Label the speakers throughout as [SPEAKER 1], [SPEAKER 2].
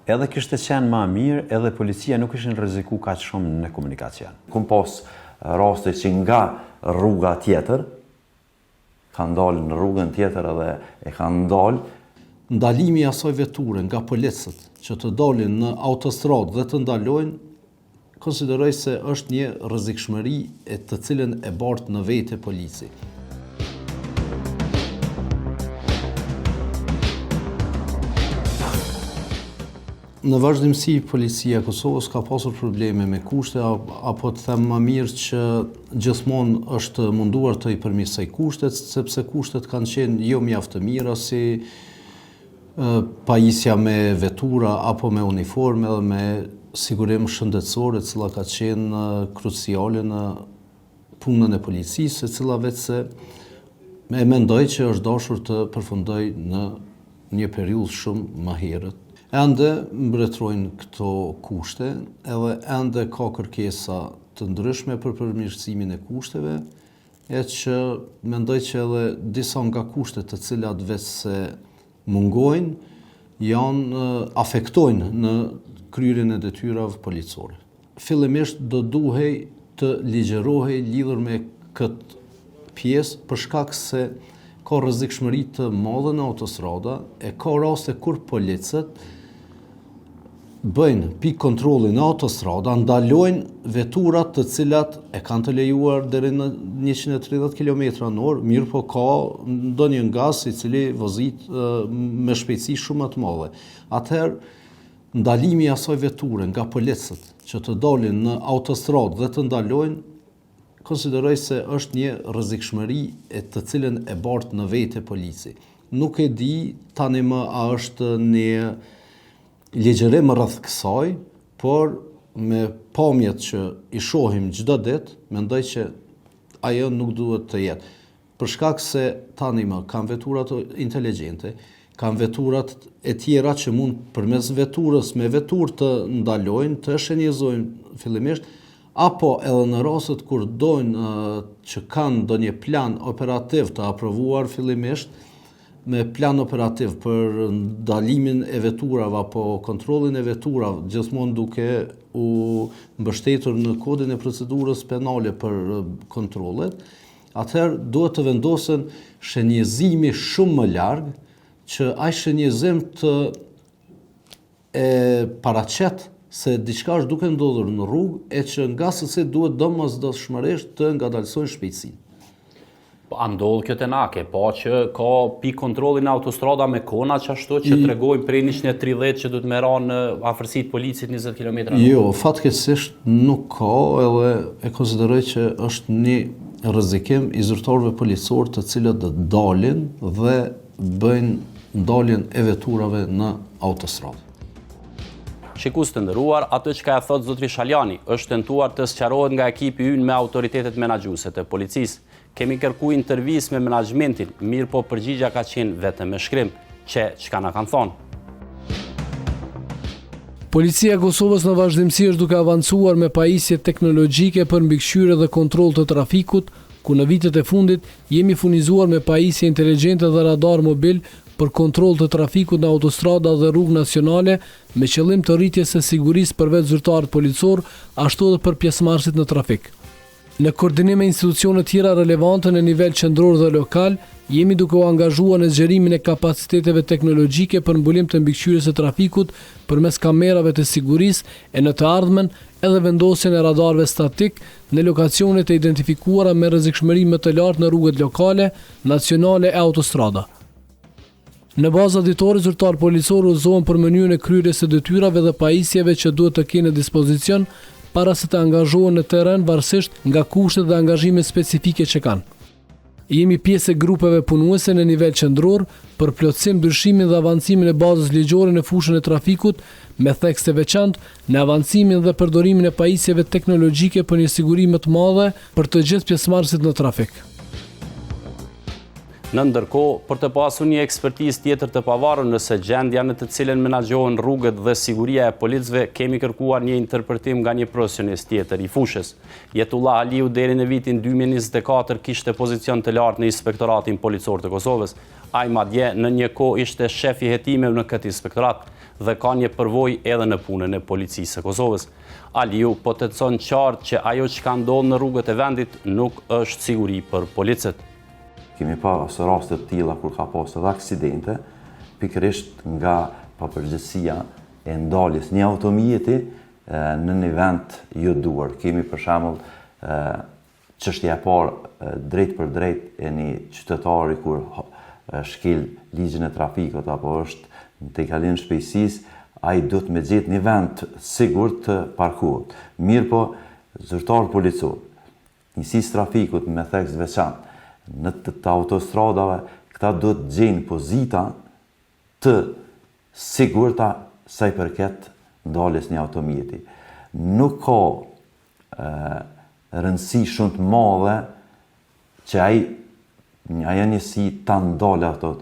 [SPEAKER 1] edhe kishte qenë më mirë, edhe policia nuk ishin rreziku kaq shumë në komunikacion.
[SPEAKER 2] Kum pas raste që nga rruga tjetër kanë dalë në rrugën tjetër edhe e kanë dalë.
[SPEAKER 3] Ndalimi i asaj veture nga policët që të dalin në autostradë dhe të ndalojnë, konsideroj se është një rrezikshmëri e të cilën e bart në vete polici. Në vazhdimsi, policia e Kosovës ka pasur probleme me kushte, apo të them më mirë që gjithmonë është munduar të i përmirësoj kushtet, sepse kushtet kanë qenë jo mjaft të mira, si pajisja me vetura apo me uniforme dhe me sigurim shëndetësore, cila ka qenë kruciale në punën e policisë, e cila vetë se e mendoj që është dashur të përfundoj në një periudhë shumë më herët. Ende mbretërojnë këto kushte, edhe ende ka kërkesa të ndryshme për përmirësimin e kushteve, e që mendoj që edhe disa nga kushtet të cilat vetë se mungojnë, afektojnë në kryerjen e detyrave policore. Fillimisht do duhej të ligjerohej lidhur me këtë pjesë për shkak se ka rrezikshmëri të madhe në autostrada, e ka raste kur policët bëjnë pikë kontrolli në autostrada, ndalojnë veturat të cilat e kanë të lejuar deri në 130 km/h, mirë po ka ndonjë ngas i cili vozit me shpejtësi shumë më të madhe. Atëherë, ndalimi i asaj veture nga policët që të dalin në autostradë dhe të ndalojnë, konsideroj se është një rrezikshmëri e të cilën e bart në vete polici. Nuk e di tani më a është një ligjerim rreth kësaj, por me pamjet që i shohim çdo ditë, mendoj që ajo nuk duhet të jetë. Për shkak se tani më kanë veturat inteligjente, kanë veturat e tjera që mund përmes veturës me veturë të ndalojnë, të shenjizojnë fillimisht, apo edhe në rastet kur dojnë që kanë ndonjë plan operativ të aprovuar fillimisht, me plan operativ për ndalimin e veturave apo kontrollin e veturave, gjithmonë duke u mbështetur në kodin e procedurës penale për kontrollet, atëherë duhet të vendosen shenjizimi shumë më larg, që ai shenjizim të e paraqet se diçka është duke ndodhur në rrugë, e që nga sësi duhet domosdoshmërisht të ngadalsojnë shpejtësinë.
[SPEAKER 4] A ndodh kjo te nake, po që ka pikë kontrolli në autostrada me kona ashtu që tregojnë prej 130 që duhet me ra në afërsitë policit 20 km/h?
[SPEAKER 3] Jo, fatkeqësisht nuk ka, edhe e konsideroj që është një rrezikim i zyrtarëve policor të cilët do dalin dhe bëjnë ndaljen e veturave në autostradë.
[SPEAKER 4] Shikus të nderuar, atë që ka e thot zotri Shaljani është tentuar të sqarohet nga ekipi ynë me autoritetet menaxhuese të policisë. Kemi kërku intervistë me menaxhmentin, mirë po përgjigja ka qenë vetëm me shkrim, çka na kanë thonë.
[SPEAKER 5] Policia e Kosovës në vazhdimsi është duke avancuar me pajisje teknologjike për mbikëqyrje dhe kontroll të trafikut, ku në vitet e fundit jemi furnizuar me pajisje inteligjente dhe radar mobil për kontroll të trafikut në autostrada dhe rrugë nacionale me qëllim të rritjes së sigurisë përveç zyrtarët policor, ashtu edhe për pjesëmarrësit në trafik. Në koordinim me institucione tjera relevante në nivel qendror dhe lokal, jemi duke u angazhuar në zgjerimin e kapaciteteve teknologjike për mbulim të mbikëqyrjes së trafikut përmes kamerave të sigurisë e në të ardhmen edhe vendosjen e radarëve statik në lokacionet e identifikuara me rrezikshmëri më të lartë në rrugët lokale, nacionale e autostrada. Në bazë ditore, zyrtar policor udhëzohen për mënyrën e kryerjes së detyrave dhe pajisjeve që duhet të kenë në dispozicion para se të angazhohen në terren varësisht nga kushtet dhe angazhimet specifike që kanë. Jemi pjesë e grupeve punuese në nivel qendror për plotësim ndryshimin dhe avancimin e bazës ligjore në fushën e trafikut me thekse veçantë në avancimin dhe përdorimin e pajisjeve teknologjike për një siguri më të madhe për të gjithë pjesëmarrësit në trafik.
[SPEAKER 4] Në ndërkohë, për të pasur një ekspertizë tjetër të pavarur nëse gjendja në të cilën menaxhohen rrugët dhe siguria e policëve, kemi kërkuar një interpretim nga një profesionist tjetër i fushës. Jetullah Aliu deri në vitin 2024 kishte pozicion të lartë në Inspektoratin Policor të Kosovës. Ai madje në një kohë ishte shef i hetimeve në këtë inspektorat. dhe ka një përvojë edhe në punën e policisë së Kosovës. Aliu po tetson qartë që ajo që ka ndodhur në rrugët e vendit nuk është siguri për policët.
[SPEAKER 2] Kemi pas raste të tilla kur ka pasur edhe aksidente, pikërisht nga papërgjegjësia e ndaljes një automjeti në një vend jo duar. Kemi për shembull çështja e parë drejt për drejt e një qytetari kur shkel ligjin e trafikut apo është te kalim shpejtësisë, ai duhet me gjetë një vend sigurt të parkohet. Mirë po, zyrtar policor, njësisë trafikut me theks veçantë në të autostradave, këta duhet gjejnë pozita të sigurta sa i përket ndaljes një automjeti. Nuk ka rëndësi shumë të madhe që ajo njësi ta ndalë ato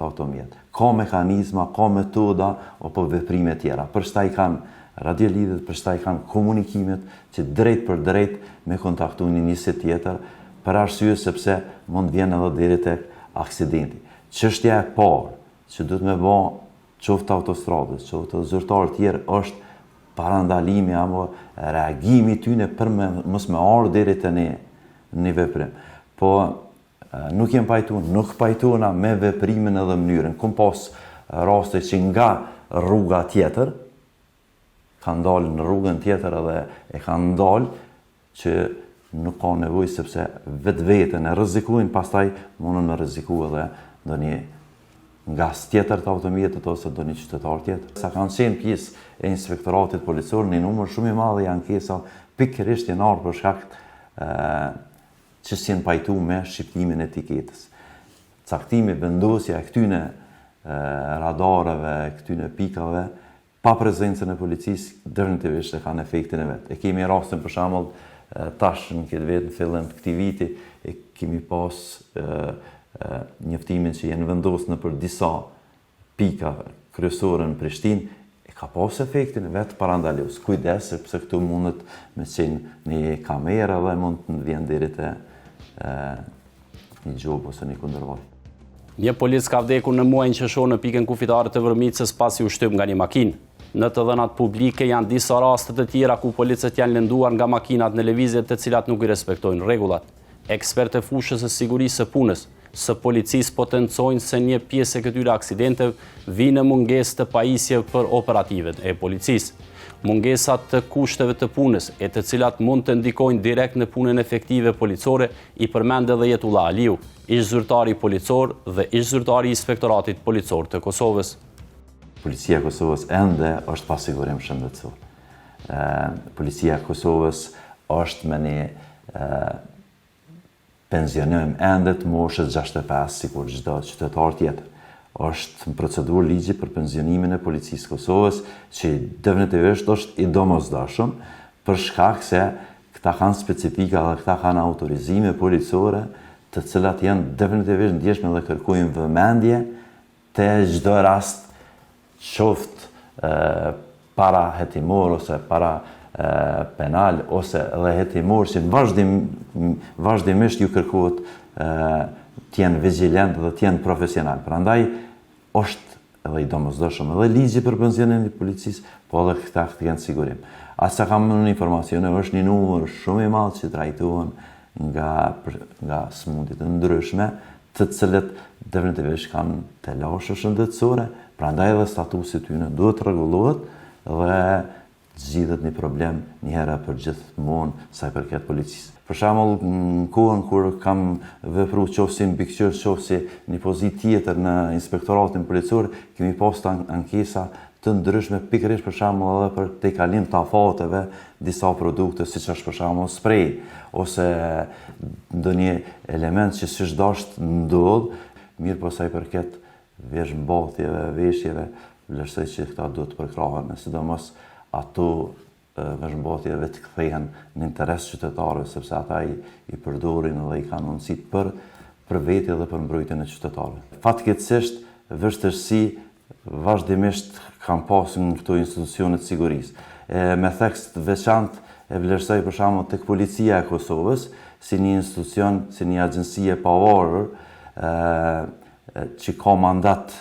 [SPEAKER 2] automjet. Ka mekanizma, ka metoda apo veprime tjera. Përshta i kanë radiolidhet, përshta i kanë komunikimet që drejt për drejt me kontaktu një njësi tjetër, për arsye sepse mund vjen edhe deri tek aksidenti. Çështja e parë që duhet me bë qoftë autostradës, qoftë zyrtarë tjerë është parandalimi apo reagimi tyne për mos me ardhur deri te një veprim. Po nuk nuk pajtuna me veprimin edhe mënyrën. Kum pas raste që nga rruga tjetër kanë dalë në rrugën tjetër edhe e kanë dalë që nuk ka nevojë sepse vetveten e rrezikojnë, pastaj mundon me rreziku edhe ndonjë ngas tjetër të automjetit ose ndonjë qytetar tjetër. Sa kanë qenë pjesë e inspektoratit policor, një numër shumë i madh i ankesa pikërisht janë ardhur për shkak që si janë pajtu me shqiptimin e etiketës. Caktimi, vendosja e këtyne radareve, këtyne pikave, pa prezencën e policisë, definitivisht e kanë efektin e vetë. E kemi rastin për shembull tash në këtë vit, në fillim të këtij viti, e kemi pas njoftimin që janë vendosur në për disa pika kryesore në Prishtinë, ka pas efektin vetë parandalus. Kujdes, sepse këtu mundet me qenë një kamerë dhe mund të vjen deri te një gjobë ose një kundërvaj.
[SPEAKER 4] Një polic ka vdekur në muajin qershor në pikën kufitare të Vërmicës pasi u shtyp nga një makinë. Në të dhënat publike janë disa raste të tjera ku policët janë lënduar nga makinat në lëvizje të cilat nuk i respektojnë rregullat. Ekspertë e fushës së sigurisë së punës së policisë potencojnë se një pjesë e këtyre aksidenteve vijnë në mungesë të pajisjeve për operativet e policisë. Mungesat të kushteve të punës, e të cilat mund të ndikojnë direkt në punën efektive policore, i përmend edhe Jetullah Aliu, ish-zyrtari policor dhe ish-zyrtari i Inspektoratit Policor të Kosovës.
[SPEAKER 2] Policia e Kosovës ende është pa sigurim shëndetësor. Policia e Kosovës është me një pensionim ende të moshës 65 sikur çdo qytetar tjetër. Është në procedurë ligji për pensionimin e policisë Kosovës, që definitivisht është i domosdoshëm për shkak se këta kanë specifika dhe këta kanë autorizime policore, të cilat janë definitivisht ndjeshme dhe kërkojnë vëmendje te çdo rast, qoftë para hetimor ose para penal ose edhe hetimor, që vazhdimisht ju kërkohet t'jenë vigjilent dhe t'jenë profesional. Prandaj është edhe i domosdoshëm edhe ligji për pensionin e policisë, po edhe këta kënë sigurim. Asa kam në informacione, është një numër shumë i madh që trajtohen nga smundjet e ndryshme, të cilët definitivisht kanë të lashe shëndetësore, prandaj edhe statusi tyne duhet rregullohet dhe zgjidhet një problem një herë për gjithmonë sa i përket policisë. Për shembull, në kohën kur kam vepruar qofsi në bikëqyrë, qofsi një pozitë tjetër në inspektoratin policor, kemi pas ankesa të ndryshme pikërisht për shembull edhe për tejkalim të afateve disa produkte, siç është për shembull sprej ose ndonjë element që siç dashur ndodh, mirë po sa i përket veshmbathjeve, veshjeve, vlerësoj që këta duhet të përkrahen, sidomos ato veshmbathjeve të kthehen në interes qytetarëve, sepse ata i përdorin dhe i kanë mundësit për veti dhe për mbrojtjen e qytetarëve. Fatkeqësisht, vështirësi vazhdimisht kanë pasur në këto institucione të sigurisë. Me theks të veçantë e vlerësoj për shembull tek Policia e Kosovës si një institucion, si një agjenci e pavarur që ka mandat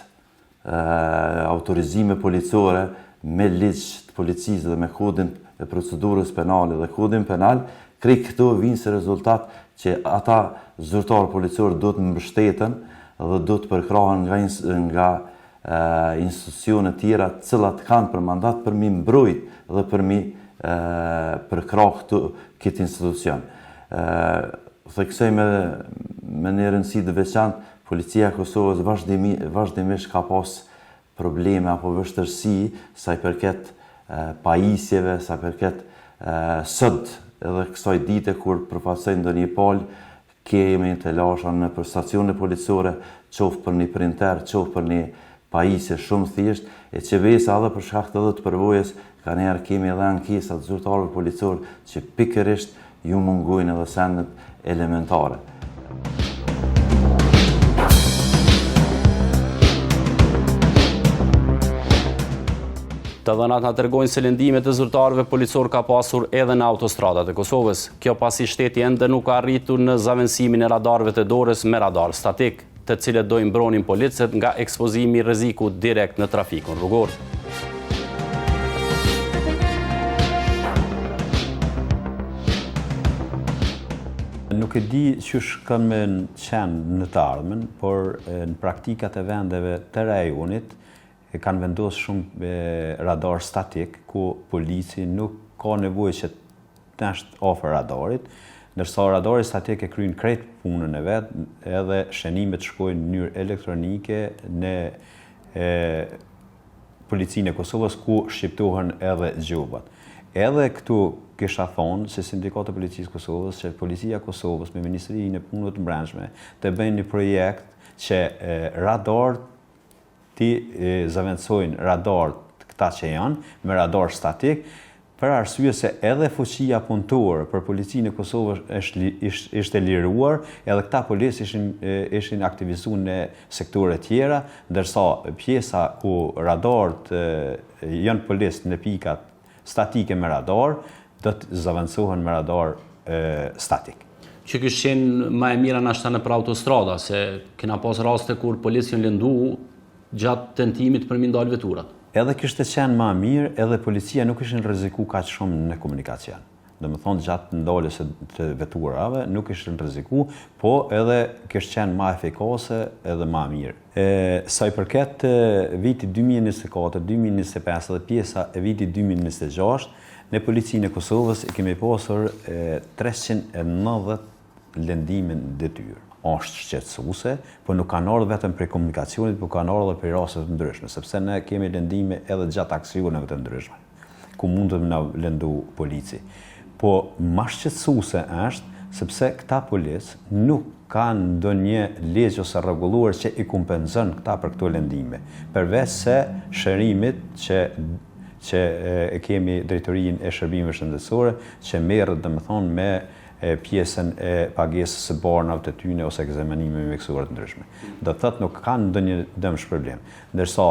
[SPEAKER 2] autorizime policore me ligj të policisë dhe me kodin e procedurës penale dhe kodin penal, krejt këto vinë se rezultat që ata zyrtarë policorë do të mbështeten dhe do të përkrahen nga institucione tjera cilat kanë për mandat për mi mbrojt dhe për mi përkrah këtë institucion. Theksoj me një rëndësi të veçantë, policia e Kosovës vazhdimisht ka pas probleme apo vështërsi sa i përket pajisjeve, sa i përket sot edhe kësaj dite kur përfaqësoj ndonjë palë, kemi të lasha në për stacione policore, qoftë për një printer, qoftë për një pajisje shumë thjesht, e që vesa edhe për shkak të përvojës, ka njerë kemi edhe ankesat zyrtarëve policorë që pikërisht ju mungojnë edhe sendet elementare.
[SPEAKER 4] Të dhënat nga tërgojnë se lëndimet e zyrtarëve policor ka pasur edhe në autostradat e Kosovës. Kjo pasi shteti ende nuk ka arritur në zavendësimin e radarëve të dorës me radar statik, të cilët do i mbronin policët nga ekspozimi i rrezikut direkt në trafikun rrugor.
[SPEAKER 1] Nuk e di qysh kanë me qenë në të ardhmen, por në praktikat e vendeve të rajonit kanë vendosur shumë radar statik, ku polici nuk ka nevojë që të është afër radarit, ndërsa radari statik e kryen krejt punën e vet, edhe shënimet shkojnë në mënyrë elektronike në policinë e Kosovës, ku shqiptohen edhe gjobat. Edhe këtu kisha thonë se Sindikati i Policisë Kosovës, që Policia e Kosovës me Ministrinë e Punëve të Brendshme të bëjnë një projekt që radar ti zavendsojnë radar këta që janë me radar statik, për arsye se edhe fuqia punëtore për policinë e Kosovës ishte liruar, edhe këta policë ishin aktivizuar në sektore tjera, ndërsa pjesa ku radarët janë policë në pikat statike me radar, do të zavendësohen me radar statik.
[SPEAKER 4] Që kështë qenë ma e mira nashta në për autostrada, se kena pas raste kur policë janë lëndu gjatë tentimit për mi ndalë veturat.
[SPEAKER 1] Edhe kishte qenë ma mirë, edhe policia nuk ishin rreziku kaq shumë në komunikacion. Domethënë gjatë ndaljes të veturave nuk ishin rreziku, po edhe kishte qenë ma efikase edhe ma mirë. Sa i përket vitit 2024, 2025 dhe pjesa e vitit 2026, në policinë e Kosovës kemi pasur 390 lëndime detyrë. Është shqetësuese, por nuk kanë ardhur vetëm prej komunikacionit, por kanë ardhur prej rasteve të ndryshme, sepse ne kemi lëndime edhe gjatë aksioneve të ndryshme, ku mund të na lëndu polici. Po më shqetësuese është sepse këta policë nuk kanë ndonjë ligj ose rregulluar që i kompenzon këta për këto lëndime, përveç se shërimit që e kemi drejtorinë e shërbimeve shëndetësore, që merret domethënë me pjesën e pagesës së barnave të tyre ose ekzaminime mjekësore të ndryshme. Do të thotë nuk kanë ndonjë dëmsh problem. Ndërsa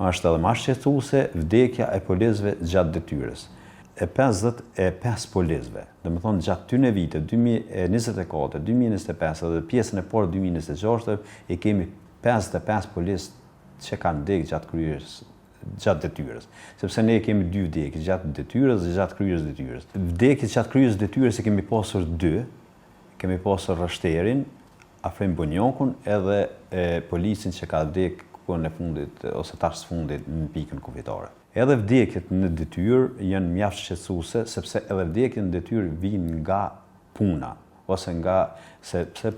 [SPEAKER 1] është edhe më shqetësuese vdekja e policëve gjatë detyrës. 55 policëve, domethënë gjatë këtyre viteve 2024, 2025 dhe pjesën e parë 2026 i kemi 55 policë që kanë vdekur gjatë detyrës. Sepse ne kemi 2 vdekje gjatë detyrës dhe gjatë kryerjes detyrës. Vdekjet gjatë kryerjes detyrës e kemi pasur 2. Kemi pasur rështerin, Afrim Bonjokun, edhe policin që ka vdekur kohën e fundit ose tash fundit në pikën kufitare. Edhe vdekjet në detyrë janë mjaft shqetësuese, sepse edhe vdekjet në detyrë vijnë nga puna, ose nga sepse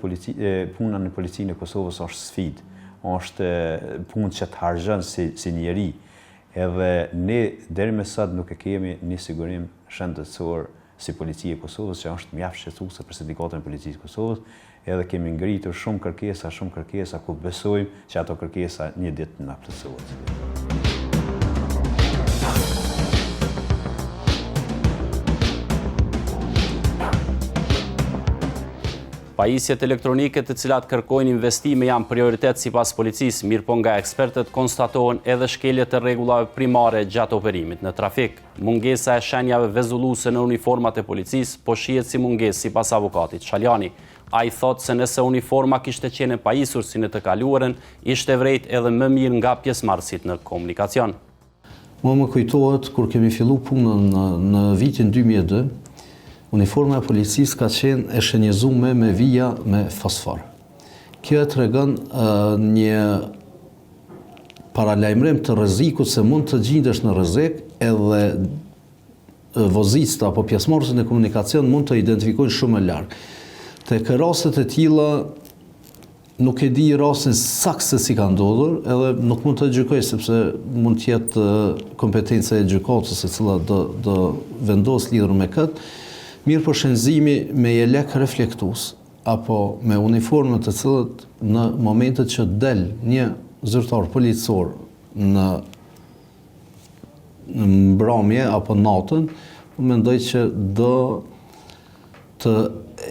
[SPEAKER 1] puna në policinë e Kosovës është sfidë, është punë që të harxhon si njeri. Edhe ne deri më sot nuk e kemi një sigurim shëndetësor si policia e Kosovës, që është mjaft shqetësuese për Sindikatën e Policisë Kosovës, edhe kemi ngritur shumë kërkesa ku besojmë që ato kërkesa një ditë na plotësohet.
[SPEAKER 4] Pajisjet elektronike të cilat kërkojnë investime janë prioritet sipas policisë, mirë po nga ekspertët konstatohen edhe shkelje të rregullave primare gjatë operimit në trafik. Mungesa e shenjave vezulluese në uniformat e policisë po shihet si mungesë sipas avokatit Shaljani. A i thot se nëse uniforma kishte qenë e pajisur si në të kaluarën, ishte vrejt edhe më mirë nga pjesëmarrësit në komunikacion.
[SPEAKER 3] Mua më kujtohet, kur kemi fillu punën në vitin 2002, uniforma e policisë ka qenë e shenjëzuar me vija me fosfor. Kjo e tregon një paralajmërim të rrezikut se mund të gjendesh në rrezik edhe vozicët apo pjesëmarrësit në komunikacion mund të identifikojnë shumë më larg. Tek rastet e tilla nuk e di rastin saktë se si ka ndodhur, edhe nuk mund të gjykoj sepse mund të jetë kompetenca e gjykatës e cila do vendos lidhur me këtë. Mirë po shenzimi me jelek reflektues apo me uniforme të cilët në momentet që del një zyrtar policor në mbrëmje apo natën, mendoj që do të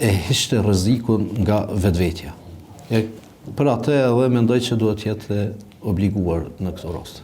[SPEAKER 3] e hiqte rrezikun nga vetvetja. Për atë edhe mendoj që duhet jetë obliguar në këtë rast.